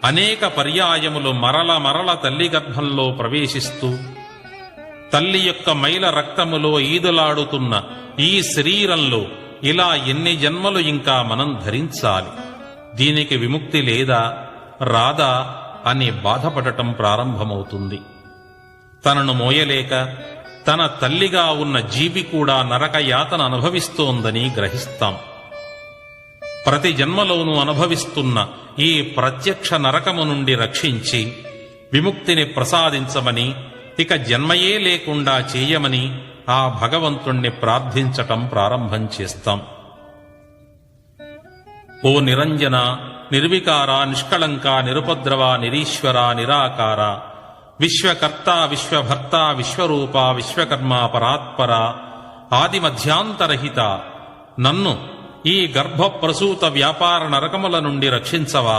అనేక పర్యాయములు మరల మరల తల్లి గర్భంలో ప్రవేశిస్తూ తల్లి యొక్క మైల రక్తములో ఈదులాడుతున్న ఈ శరీరంలో ఇలా ఎన్ని జన్మలు ఇంకా మనం ధరించాలి, దీనికి విముక్తి లేదా రాదా అని బాధపడటం ప్రారంభమవుతుంది. తనను మోయలేక తన తల్లిగా ఉన్న జీవి కూడా నరక యాతన అనుభవిస్తోందని గ్రహిస్తాం. ప్రతి జన్మలోనూ అనుభవిస్తున్న ఈ ప్రత్యక్ష నరకము నుండి రక్షించి విముక్తిని ప్రసాదించమని, ఇక జన్మయే లేకుండా చేయమని ఆ భగవంతుణ్ణి ప్రార్థించటం ప్రారంభం చేస్తాం. ఓ నిరంజన, నిర్వికార, నిష్కళంక, నిరుపద్రవ, నిరీశ్వర, నిరాకార, విశ్వకర్త, విశ్వభర్త, విశ్వరూప, విశ్వకర్మ, పరాత్పర, ఆదిమధ్యాంతరహిత, నన్ను ఈ గర్భప్రసూత వ్యాపార నరకముల నుండి రక్షించవా